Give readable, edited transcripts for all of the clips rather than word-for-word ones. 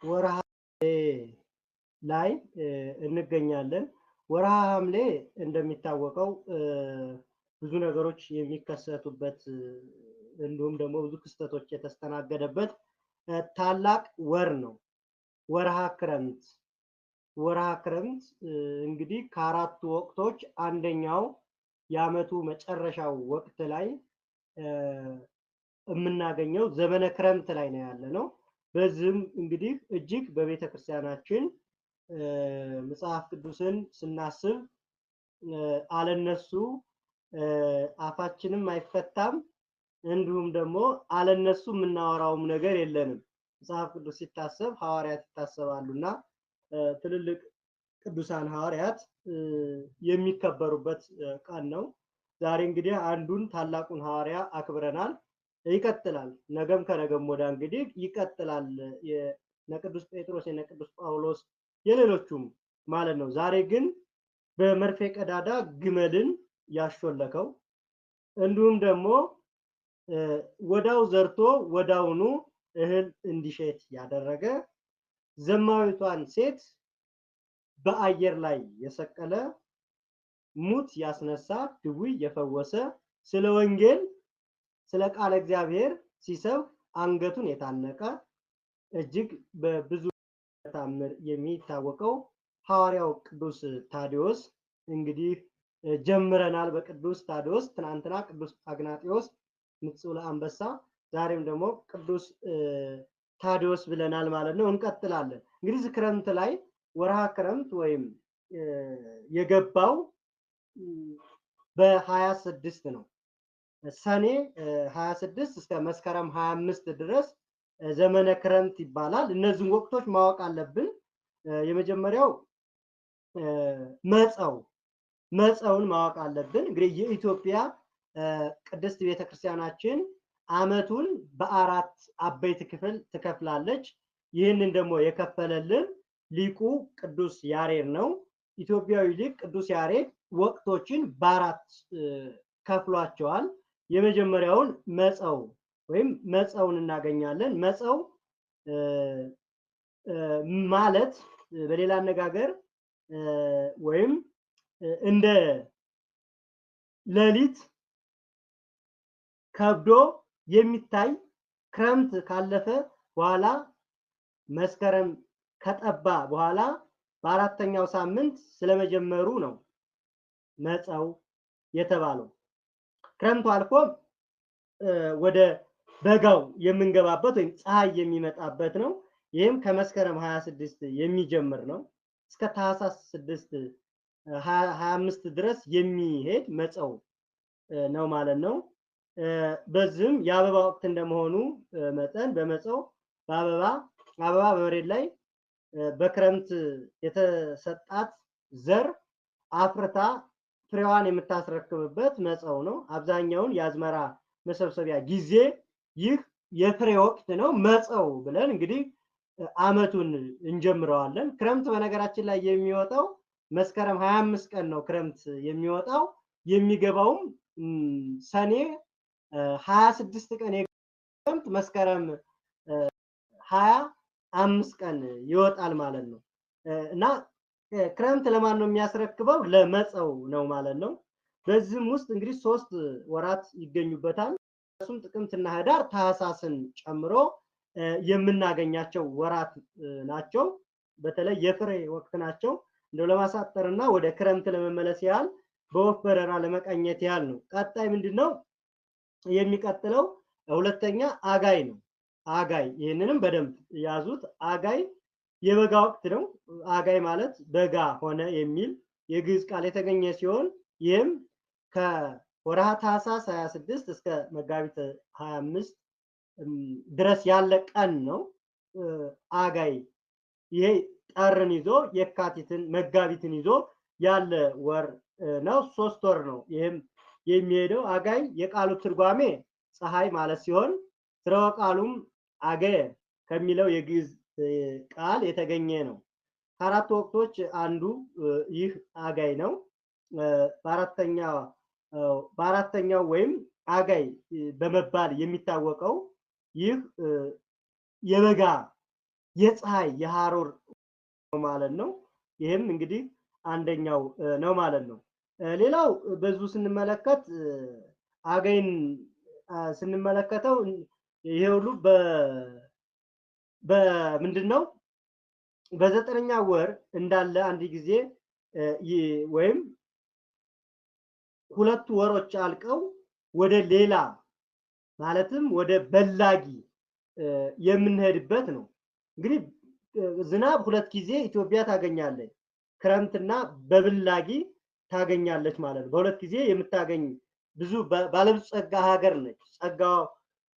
ወርሃ ላይ እንገኛለን። ወርሃ ሐምሌ እንደሚታወቀው ብዙ ነገሮች የሚከሰቱበት እንዲሁም ደግሞ ብዙ ክስተቶች የተስተናገደበት ታላቅ ወር ነው። ወርሃ ክረምት እንግዲህ ከአራቱ ወቅቶች አንደኛው የዓመቱ መጨረሻው ወቅት ላይ የምናገኘው ዘመነ ክረምት ላይ ነው ያለነው። በዚህም እንግዲህ እጅግ በቤተ ክርስቲያናችን መጽሐፍ ቅዱስን ስናስብ አለነሱ አፋችንም አይፈታም፣ እንዲሁም ደግሞ አለነሱ የምናወራውም ነገር የለንም። መጽሐፍ ቅዱስ ሲታሰብ ሐዋርያት ይታሰባሉና ትልልቅ ቅዱሳን ሐዋርያት የሚከበሩበት ቀን ነው። ዛሬ እንግዲህ አንዱን ታላቁን ሐዋርያ አክብረናል። ይቀጥላል። ነገም ከነገም ወዲያ እንግዲህ ይቀጥላል። የቅዱስ ጴጥሮስ የቅዱስ ጳውሎስ የሌሎቹም ማለት ነው። ዛሬ ግን በመርፌ ቀዳዳ ግመልን ያሾለከው እንዲሁም ደግሞ ወዳው ዘርቶ ወዳውኑ እህል እንዲሸት ያደረገ ዘማዊቷን ሴት በአየር ላይ የሰቀለ ሙት ያስነሳ ድውይ የፈወሰ ስለ ወንጌል ስለ ቃለ እግዚአብሔር ሲሰብክ አንገቱን የታነቀ እጅግ በብዙ ተአምር የሚታወቀው ሐዋርያው ቅዱስ ታዲዮስ እንግዲህ ጀምረናል። በቅዱስ ታዲዮስ ትናንትና ቅዱስ አግናጢዮስ ንጹሕ አንበሳ፣ ዛሬም ደግሞ ቅዱስ ታዲዮስ ብለናል ማለት ነው። እንቀጥላለን። እንግዲህ ክረምት ላይ ወርሃ ክረምት ወይም የገባው በ26 ነው። ሰኔ 26 እስከ መስከረም 25 ድረስ ዘመነ ክረምት ይባላል። እነዚህን ወቅቶች ማወቅ አለብን። የመጀመሪያው መጸውን ማወቅ አለብን። እንግዲህ የኢትዮጵያ ቅድስት ቤተክርስቲያናችን ዓመቱን በአራት አበይት ክፍል ትከፍላለች። ይህንን ደግሞ የከፈለልን ሊቁ ቅዱስ ያሬድ ነው። ኢትዮጵያዊ ሊቅ ቅዱስ ያሬድ ወቅቶችን በአራት ከፍሏቸዋል። የመጀመሪያውን መጸው ወይም መጸውን እናገኛለን። መጸው ማለት በሌላ አነጋገር ወይም እንደ ሌሊት ከብዶ የሚታይ ክረምት ካለፈ በኋላ መስከረም ከጠባ በኋላ በአራተኛው ሳምንት ስለመጀመሩ ነው መጸው የተባለው። ክረምቱ አልፎ ወደ በጋው የምንገባበት ወይም ፀሐይ የሚመጣበት ነው። ይህም ከመስከረም 26 የሚጀምር ነው እስከ ታህሳስ 6 25 ድረስ የሚሄድ መጸው ነው ማለት ነው። በዚህም የአበባ ወቅት እንደመሆኑ መጠን በመጸው አበባ በመሬት ላይ በክረምት የተሰጣት ዘር አፍርታ ፍሬዋን የምታስረክብበት መጸው ነው። አብዛኛውን የአዝመራ መሰብሰቢያ ጊዜ ይህ የፍሬ ወቅት ነው። መጸው ብለን እንግዲህ ዓመቱን እንጀምረዋለን። ክረምት በነገራችን ላይ የሚወጣው መስከረም 25 ቀን ነው። ክረምት የሚወጣው የሚገባውም ሰኔ 26 ቀን ክረምት መስከረም 25 ቀን ይወጣል ማለት ነው። እና ክረምት ለማን ነው የሚያስረክበው? ለመጸው ነው ማለት ነው። በዚህም ውስጥ እንግዲህ 3 ወራት ይገኙበታል። እሱም ጥቅምትና ህዳር ታህሳስን ጨምሮ የምናገኛቸው ወራት ናቸው። በተለይ የፍሬ ወቅት ናቸው። እንደው ለማሳጠርና ወደ ክረምት ለመመለስ ያህል በወፍ በረራ ለመቃኘት ያህል ነው። ቀጣይ ምንድነው የሚቀጥለው? ሁለተኛ አጋይ ነው። አጋይ ይህንንም በደንብ ያዙት። አጋይ የበጋ ወቅት ነው። አጋይ ማለት በጋ ሆነ የሚል የግዕዝ ቃል የተገኘ ሲሆን ይህም ከወርሃ ታህሳስ 26 እስከ መጋቢት 25 ድረስ ያለ ቀን ነው። አጋይ ይሄ ጥርን ይዞ የካቲትን መጋቢትን ይዞ ያለ ወር ነው። 3 ወር ነው ይህም የሚሄደው። አጋይ የቃሉ ትርጓሜ ፀሐይ ማለት ሲሆን ስርወ ቃሉም አገየ ከሚለው የግዕዝ ቃል የተገኘ ነው። ከአራት ወቅቶች አንዱ ይህ አጋይ ነው። በአራተኛው ወይም አጋይ በመባል የሚታወቀው ይህ የበጋ የፀሐይ የሐሩር ማለት ነው። ይሄም እንግዲህ አንደኛው ነው ማለት ነው። ሌላው በዙ ስንመለከት አገይን ስንመለከተው ይሄ ሁሉ በምንድነው በዘጠነኛ ወር እንዳለ አንድ ጊዜ ወይም ሁለት ወሮች አልቀው ወደ ሌላ ማለትም ወደ በላጊ የምንሄድበት ነው። እንግዲህ ዝናብ ሁለት ጊዜ ኢትዮጵያ ታገኛለች፣ ክረምትና በብላጊ ታገኛለች ማለት ነው። በሁለት ጊዜ የምታገኝ ብዙ ባለብዙ ጸጋ ሀገር ነች። ጸጋው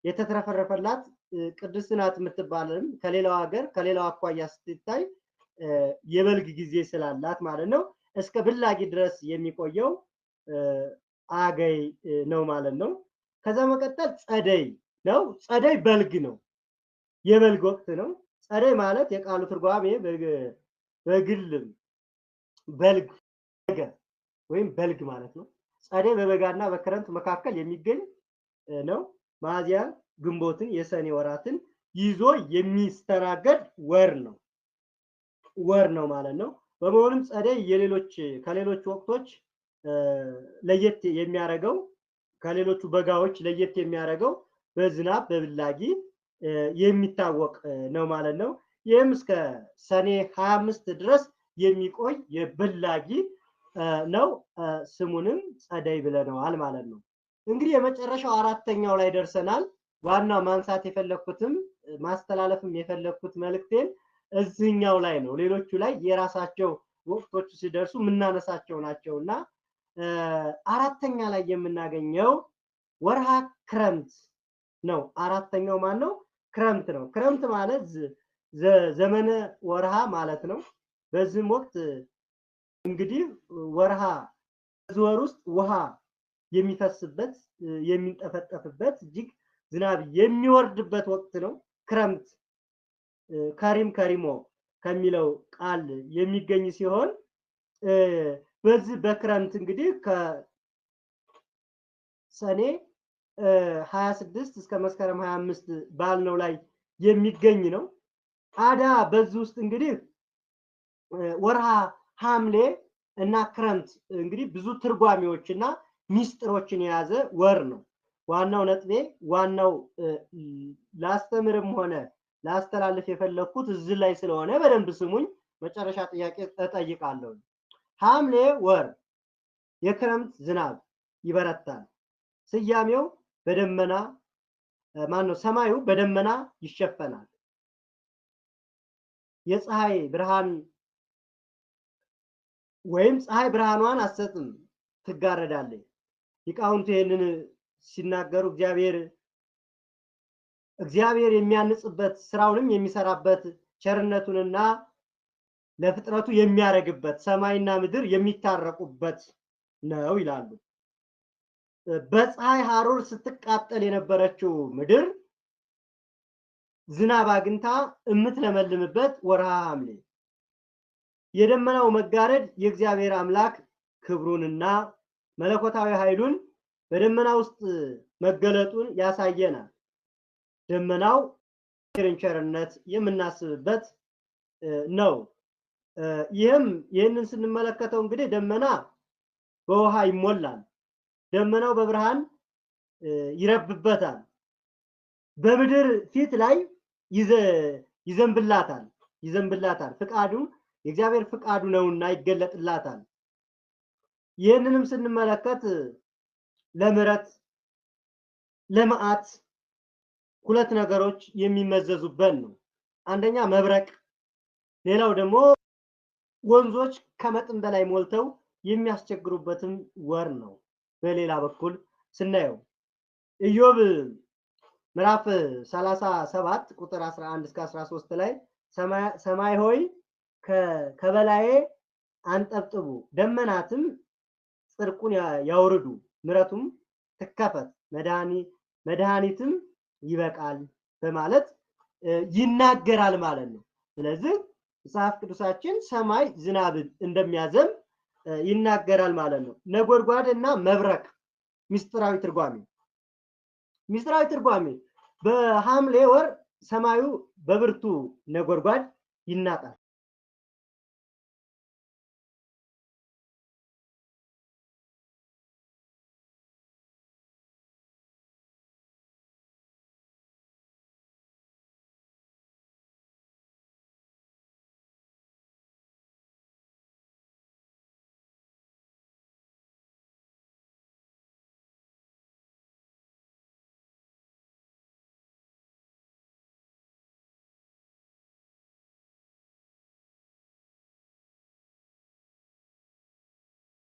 የተትረፈረፈላት ቅድስት ናት የምትባልም ከሌላው ሀገር ከሌላው አኳያ ስትታይ የበልግ ጊዜ ስላላት ማለት ነው። እስከ ብላጊ ድረስ የሚቆየው አገይ ነው ማለት ነው። ከዛ መቀጠል ጸደይ ነው። ጸደይ በልግ ነው፣ የበልግ ወቅት ነው። ጸደይ ማለት የቃሉ ትርጓሜ በግል በልግ ወይም በልግ ማለት ነው። ጸደይ በበጋና በክረምት መካከል የሚገኝ ነው። ሚያዝያ ግንቦትን የሰኔ ወራትን ይዞ የሚስተናገድ ወር ነው ማለት ነው። በመሆኑም ጸደይ ከሌሎች ወቅቶች ለየት የሚያደርገው ከሌሎቹ በጋዎች ለየት የሚያደርገው በዝናብ በብላጊ የሚታወቅ ነው ማለት ነው። ይህም እስከ ሰኔ 25 ድረስ የሚቆይ የብላጊ ነው። ስሙንም ጸደይ ብለነዋል ማለት ነው። እንግዲህ የመጨረሻው አራተኛው ላይ ደርሰናል። ዋናው ማንሳት የፈለኩትም ማስተላለፍም የፈለኩት መልእክቴን እዚህኛው ላይ ነው። ሌሎቹ ላይ የራሳቸው ወቅቶች ሲደርሱ የምናነሳቸው ናቸውና አራተኛ ላይ የምናገኘው ወርሃ ክረምት ነው። አራተኛው ማን ነው? ክረምት ነው። ክረምት ማለት ዘመነ ወርሃ ማለት ነው። በዚህም ወቅት እንግዲህ ወርሃ ወር ውስጥ ውሃ የሚፈስበት የሚንጠፈጠፍበት እጅግ ዝናብ የሚወርድበት ወቅት ነው። ክረምት ከሪሞ ከሚለው ቃል የሚገኝ ሲሆን በዚህ በክረምት እንግዲህ ከሰኔ 26 እስከ መስከረም 25 ባልነው ላይ የሚገኝ ነው። አዳ በዚህ ውስጥ እንግዲህ ወርሃ ሐምሌ እና ክረምት እንግዲህ ብዙ ትርጓሜዎችና ሚስጥሮችን የያዘ ወር ነው። ዋናው ነጥቤ ዋናው ላስተምርም ሆነ ላስተላልፍ የፈለኩት እዚህ ላይ ስለሆነ በደንብ ስሙኝ። መጨረሻ ጥያቄ እጠይቃለሁ። ሐምሌ ወር የክረምት ዝናብ ይበረታል። ስያሜው በደመና ሰማዩ በደመና ይሸፈናል። የፀሐይ ብርሃን ወይም ፀሐይ ብርሃኗን አትሰጥም፣ ትጋረዳለች። ሊቃውንቱ ይህንን ሲናገሩ እግዚአብሔር የሚያንጽበት ስራውንም የሚሰራበት ቸርነቱንና ለፍጥረቱ የሚያረግበት ሰማይና ምድር የሚታረቁበት ነው ይላሉ። በፀሐይ ሐሩር ስትቃጠል የነበረችው ምድር ዝናብ አግኝታ የምትለመልምበት ወርሃ ሐምሌ። የደመናው መጋረድ የእግዚአብሔር አምላክ ክብሩንና መለኮታዊ ኃይሉን በደመና ውስጥ መገለጡን ያሳየናል። ደመናው ቸርነት የምናስብበት ነው። ይህንን ስንመለከተው እንግዲህ ደመና በውሃ ይሞላል። ደመናው በብርሃን ይረብበታል። በምድር ፊት ላይ ይዘንብላታል። ፍቃዱ የእግዚአብሔር ፍቃዱ ነውና ይገለጥላታል። ይህንንም ስንመለከት ለምሕረት ለመዓት ሁለት ነገሮች የሚመዘዙበት ነው። አንደኛ መብረቅ፣ ሌላው ደግሞ ወንዞች ከመጠን በላይ ሞልተው የሚያስቸግሩበትም ወር ነው። በሌላ በኩል ስናየው ኢዮብ ምዕራፍ 37 ቁጥር 11 እስከ 13 ላይ ሰማይ ሆይ ከበላዬ አንጠብጥቡ፣ ደመናትም ጽድቁን ያውርዱ፣ ምሕረቱም ትከፈት፣ መድኃኒትም ይበቃል በማለት ይናገራል ማለት ነው። ስለዚህ መጽሐፍ ቅዱሳችን ሰማይ ዝናብን እንደሚያዘንብ ይናገራል ማለት ነው። ነጎድጓድ እና መብረቅ ምስጢራዊ ትርጓሜ በሐምሌ ወር ሰማዩ በብርቱ ነጎድጓድ ይናጣል።